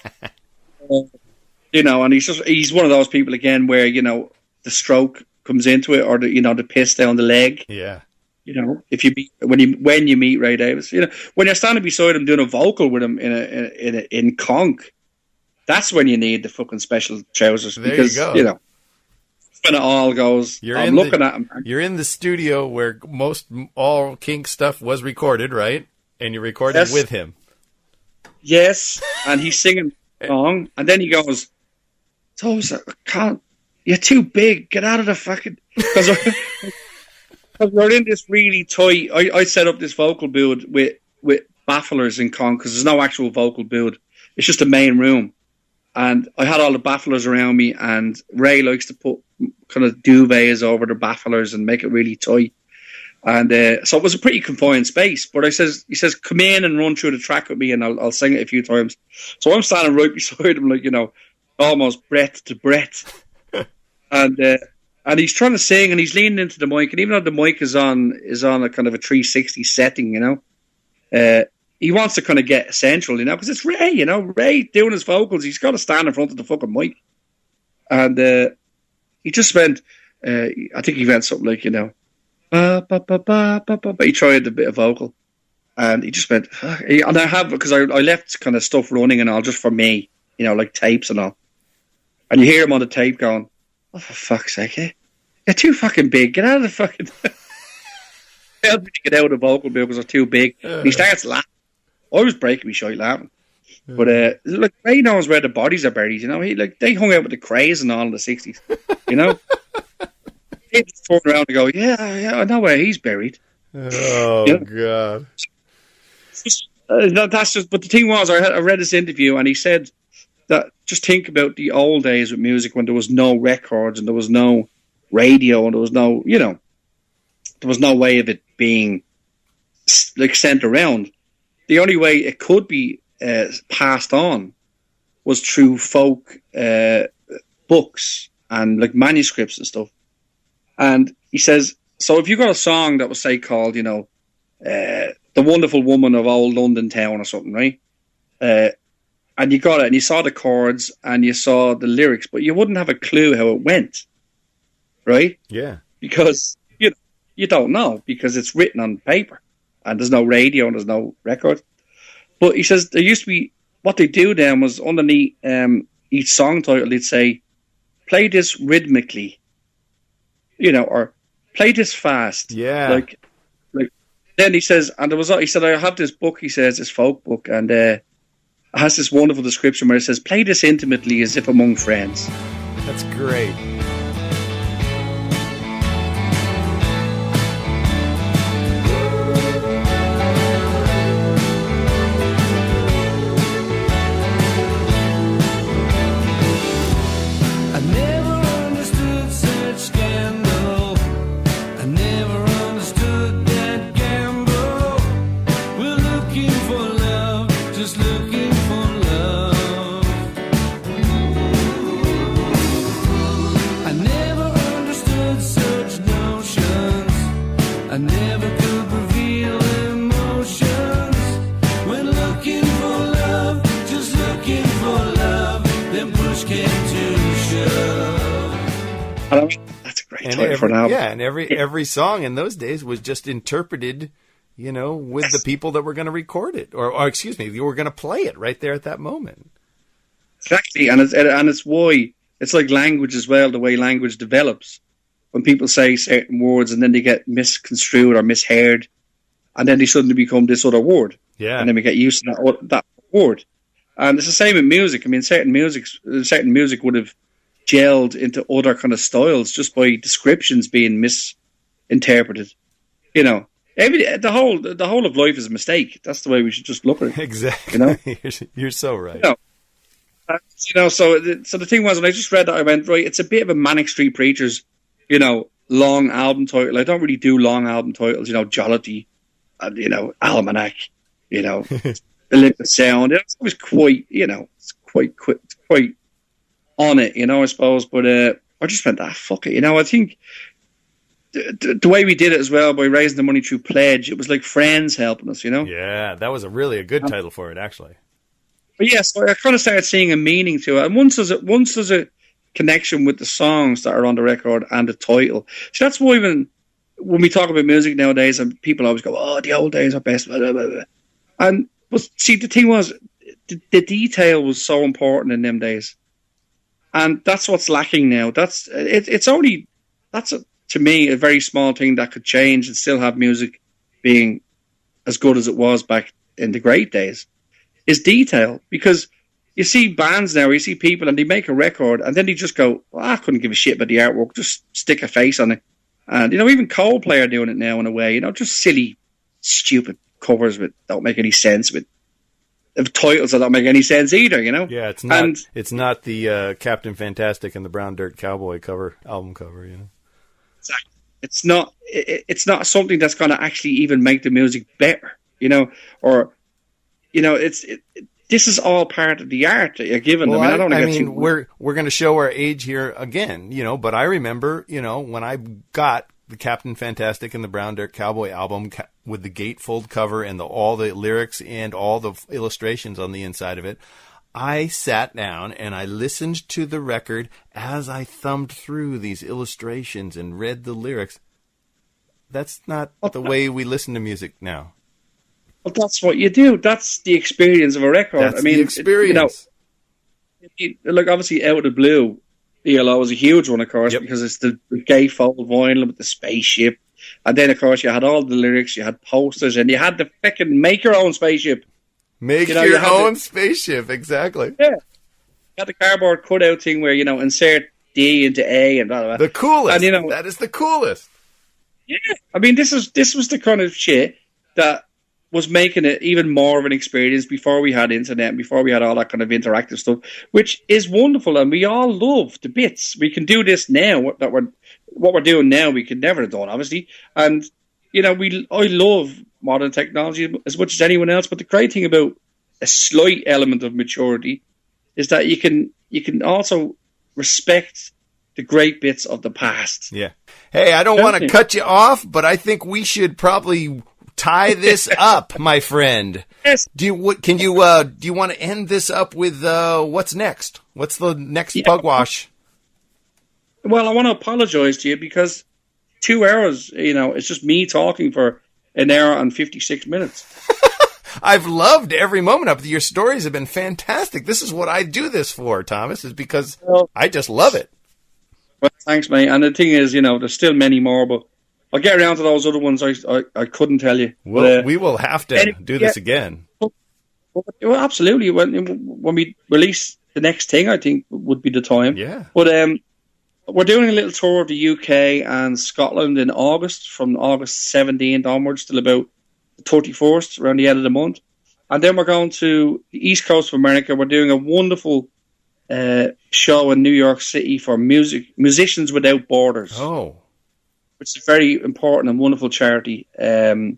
and he's one of those people again where the stroke comes into it, or the piss down the leg. Yeah. If you when you meet Ray Davies, when you're standing beside him doing a vocal with him in conch, that's when you need the fucking special trousers, because you go. When it all goes. I'm looking at him. You're in the studio where all Kink stuff was recorded, right? And you recorded with him. Yes, and he's singing a song, and then he goes, "Thomas, you're too big. Get out of the fucking..." Because we're in this really tight... I set up this vocal booth with bafflers in con, because there's no actual vocal booth. It's just a main room. And I had all the bafflers around me, and Ray likes to put kind of duvets over the bafflers and make it really tight. And so it was a pretty confined space. But he says, "Come in and run through the track with me, and I'll sing it a few times." So I'm standing right beside him, like, almost breath to breath. And he's trying to sing, and he's leaning into the mic. And even though the mic is on a kind of a 360 setting, he wants to kind of get essential, because it's Ray, Ray doing his vocals. He's got to stand in front of the fucking mic. And he just went, I think he went something like, ba, ba, ba, ba, ba, ba. He tried a bit of vocal, and he just went, and I have, because I left kind of stuff running and all just for me, like tapes and all. And you hear him on the tape going, "Oh, for fuck's sake, you're too fucking big. Get out of the fucking..." Help me to get out of the vocal booth because I'm too big. And he starts laughing. I was breaking me shite laughing. But look, Ray knows where the bodies are buried. They hung out with the Crays and all in the 60s. They just turn around and go, yeah, I know where he's buried. Oh, God. That's just. But the thing was, I read this interview, and he said that just think about the old days with music when there was no records and there was no radio and there was no, there was no way of it being like sent around. The only way it could be passed on was through folk books and like manuscripts and stuff. And he says, so if you got a song that was, say, called, you know, The Wonderful Woman of Old London Town or something, right? And you got it and you saw the chords and you saw the lyrics, but you wouldn't have a clue how it went, right? Yeah. Because you don't know, because it's written on paper and there's no radio and there's no record. But he says there used to be, what they do then was underneath each song title, they'd say, play this rhythmically, you know, or play this fast. Yeah. Like then he says, and he said, I have this book, he says, this folk book, and it has this wonderful description where it says, play this intimately as if among friends. That's great. That's a great title for an album. Yeah, and every song in those days was just interpreted, you know, with the people that were going to record it, or excuse me, you were going to play it right there at that moment. Exactly, and it's why it's like language as well. The way language develops, when people say certain words and then they get misconstrued or misheard, and then they suddenly become this other word. Yeah, and then we get used to that word. And it's the same in music. I mean, certain music would have gelled into other kind of styles just by descriptions being misinterpreted. You know, the whole of life is a mistake. That's the way we should just look at it. Exactly. You know, you're so right. So the thing was, when I just read that, I went, right, it's a bit of a Manic Street Preachers, you know, long album title. I don't really do long album titles, you know, Jollity, and, you know, Almanac, you know, The Liquid Sound. It's always quite, you know, it's quite on it, you know, I suppose. But I just went, fuck it, you know. I think the way we did it as well, by raising the money through pledge, it was like friends helping us, you know. Yeah, that was a good title for it, actually. But yeah, so I kind of started seeing a meaning to it, and once there's a connection with the songs that are on the record and the title. So that's why when we talk about music nowadays, and people always go, "Oh, the old days are best," blah, blah, blah. And but see, the thing was, the detail was so important in them days. And that's what's lacking now. To me, a very small thing that could change and still have music being as good as it was back in the great days, is detail. Because you see bands now, you see people, and they make a record, and then they just go, well, I couldn't give a shit about the artwork, just stick a face on it. And, you know, even Coldplay are doing it now in a way, you know, just silly, stupid covers that don't make any sense, with titles that don't make any sense either, you know. Yeah, it's not the Captain Fantastic and the Brown Dirt Cowboy album cover, you know. Exactly. It's not something that's going to actually even make the music better, you know, or, you know, this is all part of the art that you're given. Well, I mean, we're going to show our age here again, you know, but I remember, you know, when I got the Captain Fantastic and the Brown Dirt Cowboy album with the gatefold cover and all the lyrics and all the illustrations on the inside of it, I sat down and I listened to the record as I thumbed through these illustrations and read the lyrics. That's not the way we listen to music now. Well, that's what you do. That's the experience of a record. That's the experience. You know, like, obviously, Out of the Blue, ELO was a huge one, of course, because it's the gatefold vinyl with the spaceship. And then, of course, you had all the lyrics, you had posters, and you had the fucking make your own spaceship. Make your own spaceship, exactly. Yeah. You had the cardboard cutout thing where, you know, insert D into A and blah, blah, blah. The coolest. And, you know, that is the coolest. Yeah. I mean, this was the kind of shit that was making it even more of an experience before we had internet, before we had all that kind of interactive stuff, which is wonderful, and we all love the bits. We can do this now that what we're doing now, we could never have done, obviously. And, you know, I love modern technology as much as anyone else, but the great thing about a slight element of maturity is that you can also respect the great bits of the past. Yeah. Hey, I don't want to cut you off, but I think we should probably tie this up, my friend. Yes. Do you want to end this up with what's next? What's the next pugwash? Well, I want to apologize to you because 2 hours, you know, it's just me talking for an hour and 56 minutes. I've loved every moment of it. Your stories have been fantastic. This is what I do this for, Thomas, is because I just love it. Well, thanks, mate. And the thing is, you know, there's still many more, but I'll get around to those other ones I couldn't tell you. Well, we will have to do this again. Well, absolutely. When we release the next thing, I think would be the time. Yeah. But we're doing a little tour of the UK and Scotland in August, from August 17th onwards till about the 31st, around the end of the month. And then we're going to the East Coast of America. We're doing a wonderful show in New York City for Musicians Without Borders. Oh. Which is a very important and wonderful charity. So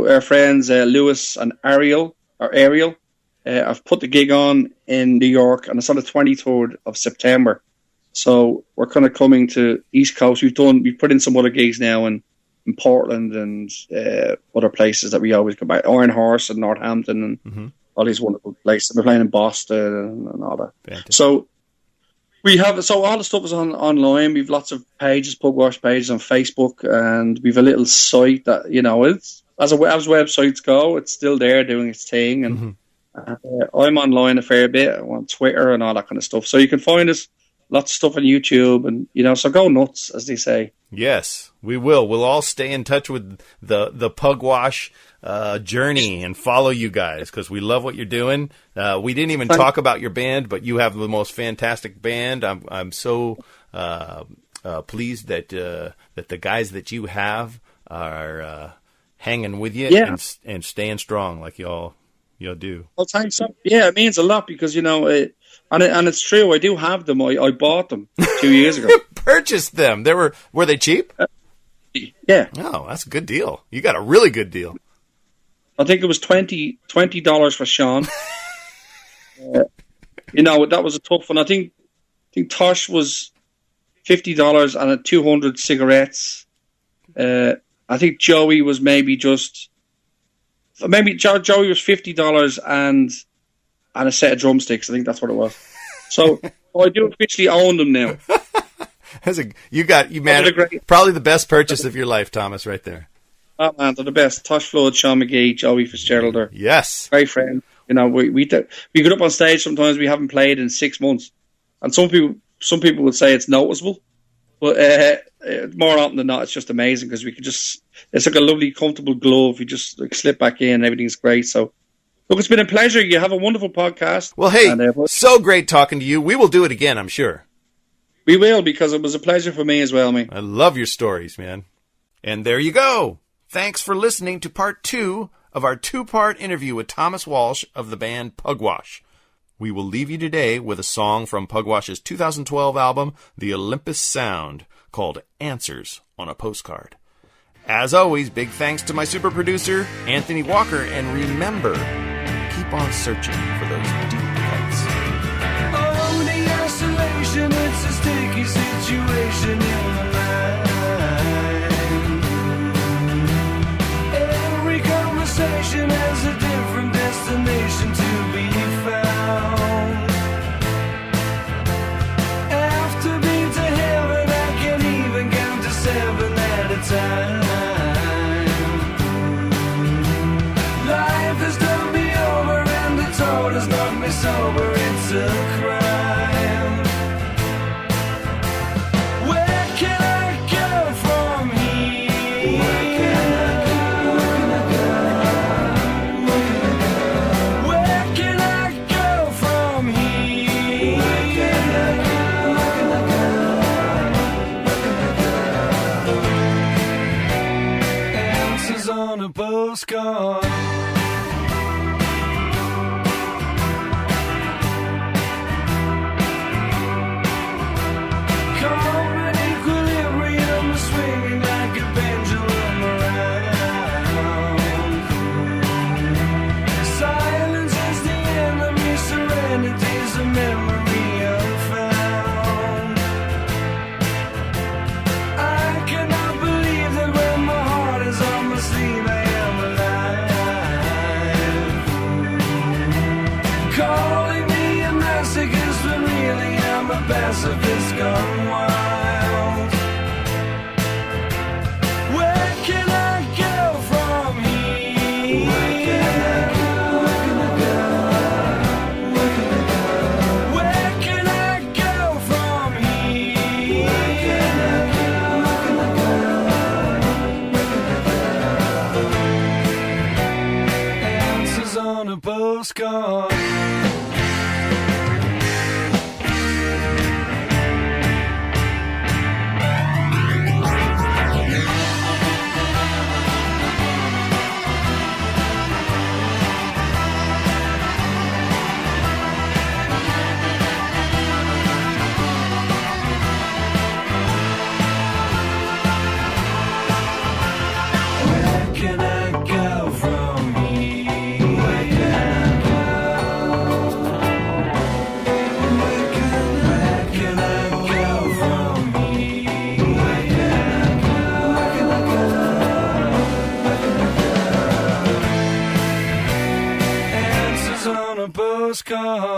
our friends Lewis and Ariel have put the gig on in New York, and it's on the 23rd of September. So we're kind of coming to East Coast. We've put in some other gigs now in Portland and other places that we always go back. Iron Horse and Northampton and all these wonderful places. We're playing in Boston and all that. Fantastic. So all the stuff is online. We've lots of pages, Pugwash pages on Facebook, and we've a little site that, you know, it's as websites go, it's still there doing its thing. And I'm online a fair bit. I'm on Twitter and all that kind of stuff. So you can find us. Lots of stuff on YouTube, and, you know, so go nuts, as they say. Yes, we will. We'll all stay in touch with the Pugwash journey and follow you guys, because we love what you're doing. We didn't even talk about your band, but you have the most fantastic band. I'm so pleased that the guys that you have are hanging with you and staying strong like y'all do. Well, thanks. Yeah, it means a lot because, you know, and it's true. I do have them. I bought them 2 years ago. Purchased them. Were they cheap? Yeah. Oh, that's a good deal. You got a really good deal. I think it was $20 for Sean. You know, that was a tough one. I think Tosh was $50 and 200 cigarettes. I think Joey was Joey was $50 and a set of drumsticks. I think that's what it was. So I do officially own them now. Probably the best purchase of your life, Thomas, right there. Oh man, they're the best. Tosh Flood, Sean McGee, Joey Fitzgerald are great friends. You know, we get up on stage sometimes we haven't played in 6 months, and some people would say it's noticeable, but more often than not, it's just amazing because it's like a lovely, comfortable glove. You just slip back in, and everything's great. So, look, it's been a pleasure. You have a wonderful podcast. Well, hey, so great talking to you. We will do it again, I'm sure. We will, because it was a pleasure for me as well, mate. I love your stories, man. And there you go. Thanks for listening to part 2 of our 2-part interview with Thomas Walsh of the band Pugwash. We will leave you today with a song from Pugwash's 2012 album, The Olympus Sound, called Answers on a Postcard. As always, big thanks to my super producer, Anthony Walker, and remember, keep on searching for those deep cuts. Oh, the isolation, it's a sticky situation in my mind. Every conversation has a different destination to be found. After being to heaven, I can't even count to 7 at a time. Life has done me over and the toll has knocked me sober. It's a crime. Where can I go from here? Where can I go? Where can I go from here? Where can I go? Answers on a postcard. Come and equal pacifist gone wild. Where can I go from here? Where can I go? Where can I go? Where can I go? Where can I go from here? Where can I go? Where can I go? Where can I go? Answers on a postcard. Postcard.